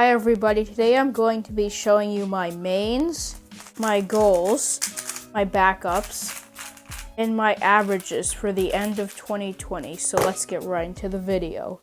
Hi everybody, today I'm going to be showing you my mains, my goals, my backups, and my averages for the end of 2020. So let's get right into the video.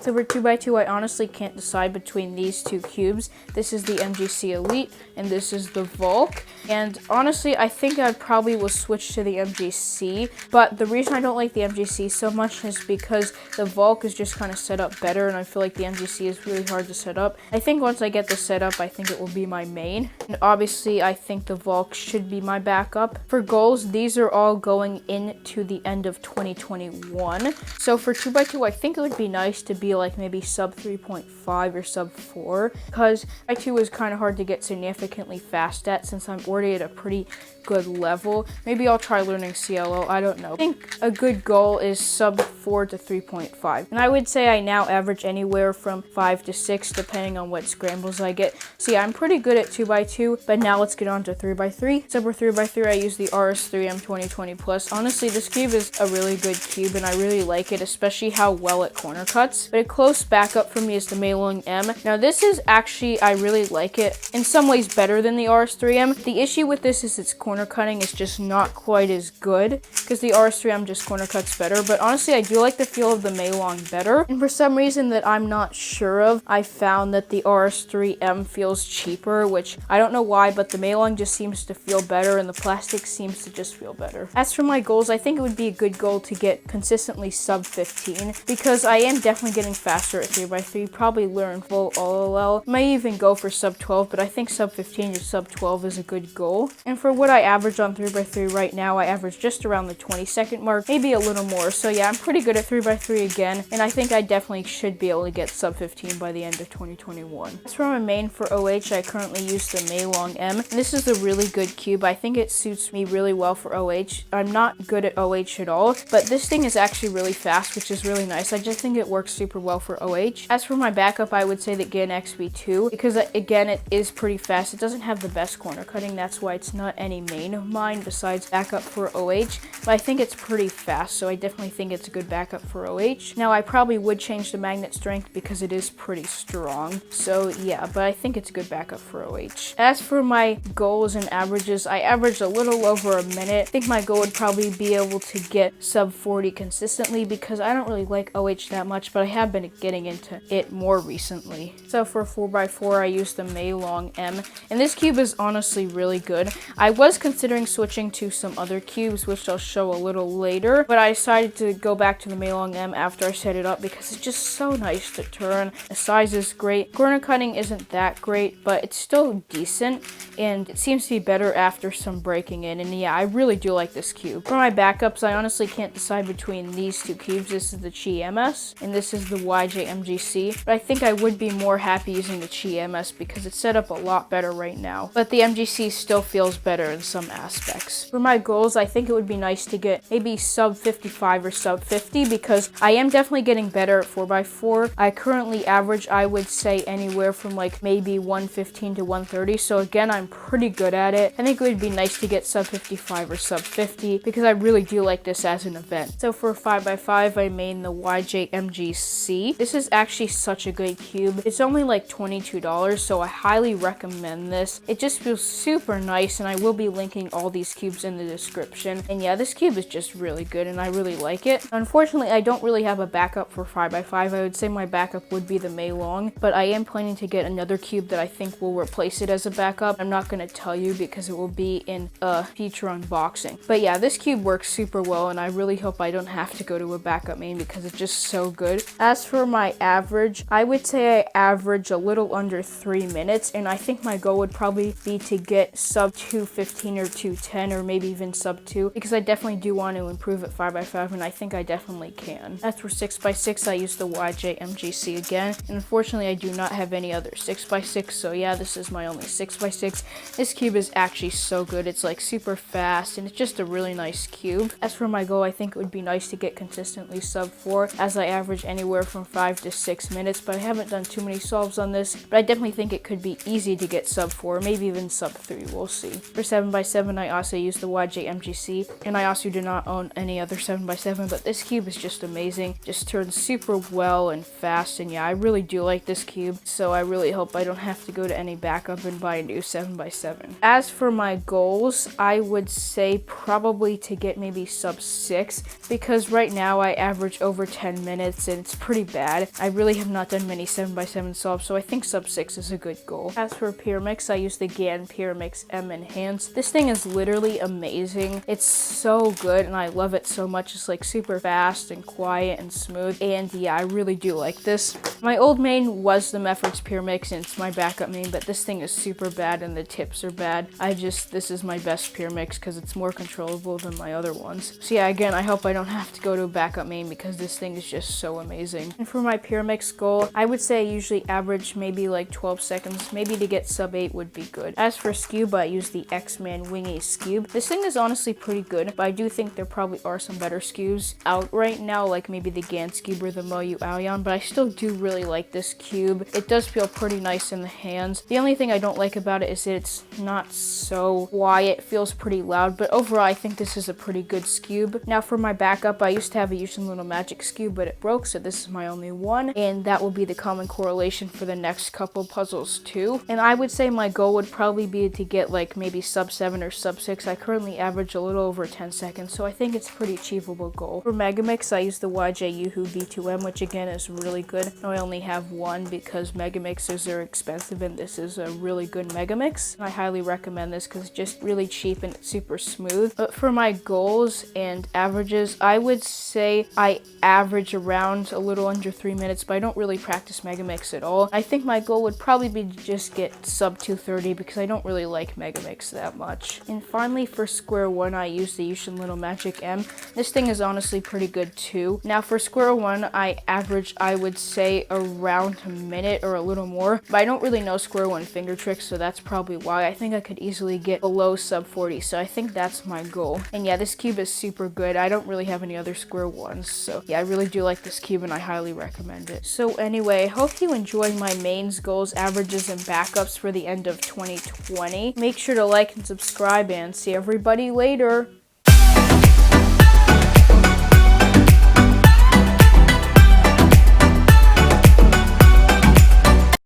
So for 2x2, I honestly can't decide between these two cubes. This is the MGC Elite, and this is the Valk. And honestly, I think I probably will switch to the MGC. But the reason I don't like the MGC so much is because the Valk is just kind of set up better, and I feel like the MGC is really hard to set up. I think once I get this set up, I think it will be my main. And obviously, I think the Valk should be my backup. For goals, these are all going into the end of 2021. So for 2x2, I think it would be nice to be like maybe sub 3.5 or sub 4, because 2 is kind of hard to get significantly fast at since I'm already at a pretty good level. Maybe I'll try learning CLO, I don't know. I think a good goal is sub 4 to 3.5, and I would say I now average anywhere from 5 to 6 depending on what scrambles I get. See, I'm pretty good at 2x2, but now let's get on to 3x3. So for 3x3, I use the RS3M 2020 Plus. Honestly, this cube is a really good cube and I really like it, especially how well it corner cuts. But a close backup for me is the Meilong M. Now this is actually, I really like it. In some ways better than the RS3M. The issue with this is its corner cutting is just not quite as good, because the RS3M just corner cuts better. But honestly, I do like the feel of the Meilong better. And for some reason that I'm not sure of, I found that the RS3M feels cheaper, which I don't know why, but the Meilong just seems to feel better and the plastic seems to just feel better. As for my goals, I think it would be a good goal to get consistently sub 15, because I am definitely getting faster at 3x3, probably learn full OLL, may even go for sub 12, but I think sub 15 to sub 12 is a good goal. And for what I average on 3x3 right now, I average just around the 20-second mark, maybe a little more. So yeah, I'm pretty good at 3x3 again, and I think I definitely should be able to get sub 15 by the end of 2021. As for my main for OH, I currently use the Meilong M, and this is a really good cube. I think it suits me really well for OH. I'm not good at OH at all, but this thing is actually really fast, which is really nice. I just think it works super well for OH. As for my backup, I would say the GIN XB2, because again, it is pretty fast. It doesn't have the best corner cutting, that's why it's not any main of mine besides backup for OH, but I think it's pretty fast, so I definitely think it's a good backup for OH. Now, I probably would change the magnet strength because it is pretty strong, so yeah, but I think it's a good backup for OH. As for my goals and averages, I averaged a little over a minute. I think my goal would probably be able to get sub 40 consistently, because I don't really like OH that much, but I have been getting into it more recently. So for 4x4, I use the Meilong M, and this cube is honestly really good. I was considering switching to some other cubes, which I'll show a little later, but I decided to go back to the Meilong M after I set it up because it's just so nice to turn. The size is great. Corner cutting isn't that great, but it's still decent, and it seems to be better after some breaking in, and yeah, I really do like this cube. For my backups, I honestly can't decide between these two cubes. This is the Qiyi MS, and this is the YJ MGC, but I think I would be more happy using the Qiyi MS because it's set up a lot better right now, but the MGC still feels better in some aspects. For my goals, I think it would be nice to get maybe sub 55 or sub 50, because I am definitely getting better at 4x4. I currently average, I would say, anywhere from like maybe 115 to 130, so again, I'm pretty good at it. I think it would be nice to get sub 55 or sub 50 because I really do like this as an event. So for 5x5, I main the YJ MGC. This is actually such a good cube. It's only like $22, so I highly recommend this. It just feels super nice, and I will be linking all these cubes in the description. And yeah, this cube is just really good and I really like it. Unfortunately, I don't really have a backup for 5x5. I would say my backup would be the Meilong, but I am planning to get another cube that I think will replace it as a backup. I'm not going to tell you because it will be in a future unboxing. But yeah, this cube works super well, and I really hope I don't have to go to a backup main because it's just so good. As for my average, I would say I average a little under 3 minutes, and I think my goal would probably be to get sub 215 or 210, or maybe even sub 2, because I definitely do want to improve at 5x5, and I think I definitely can. As for 6x6, I use the YJ MGC again, and unfortunately I do not have any other 6x6, so yeah, this is my only 6x6. This cube is actually so good. It's like super fast, and it's just a really nice cube. As for my goal, I think it would be nice to get consistently sub 4, as I average anywhere from 5 to 6 minutes, but I haven't done too many solves on this, but I definitely think it could be easy to get sub 4, maybe even sub 3, we'll see. For 7x 7x7, I also use the YJ MGC, and I also do not own any other 7x7, but this cube is just amazing. Just turns super well and fast, and yeah, I really do like this cube, so I really hope I don't have to go to any backup and buy a new 7x7. As for my goals, I would say probably to get maybe sub 6, because right now I average over 10 minutes and it's pretty bad. I really have not done many 7x7 solves, so I think sub 6 is a good goal. As for Pyramix, I use the GAN Pyramix M Enhance. This thing is literally amazing. It's so good and I love it so much. It's like super fast and quiet and smooth, and yeah, I really do like this. My old main was the Mefrix Pyramix and it's my backup main, but this thing is super bad and the tips are bad. This is my best Pyramix because it's more controllable than my other ones. So yeah, again, I hope I don't have to go to a backup main because this thing is just so amazing. And for my Pyramix goal, I would say I usually average maybe like 12 seconds. Maybe to get sub 8 would be good. As for Scuba, I use the X-Man Wingy Scube. This thing is honestly pretty good, but I do think there probably are some better Scubes out right now, like maybe the GAN Scube or the Moyu Aoyan, but I still do really like this cube. It does feel pretty nice in the hands. The only thing I don't like about it is that it's not so quiet. It feels pretty loud, but overall I think this is a pretty good Scube. Now for my backup, I used to have a Yushin Little Magic Scube, but it broke, so this is my only one, and that will be the common correlation for the next couple puzzles too. And I would say my goal would probably be to get like maybe sub 7 or sub 6. I currently average a little over 10 seconds, so I think it's a pretty achievable goal. For Megamix, I use the YJ Yuhu V2M, which again is really good. I only have one because Megamixers are expensive, and this is a really good Megamix. I highly recommend this because it's just really cheap and it's super smooth. But for my goals and averages, I would say I average around a little under 3 minutes, but I don't really practice Megamix at all. I think my goal would probably be to just get sub 230 because I don't really like Megamix that much. And finally for Square One, I use the Yushin Little Magic M. This thing is honestly pretty good too. Now for Square One, I average, I would say, around a minute or a little more, but I don't really know Square One finger tricks, so that's probably why. I think I could easily get below sub 40, so I think that's my goal. And yeah, this cube is super good. I don't really have any other Square Ones, so yeah, I really do like this cube and I highly recommend it. So anyway, I hope you enjoyed my mains, goals, averages, and backups for the end of 2020. Make sure to like and subscribe, and see everybody later.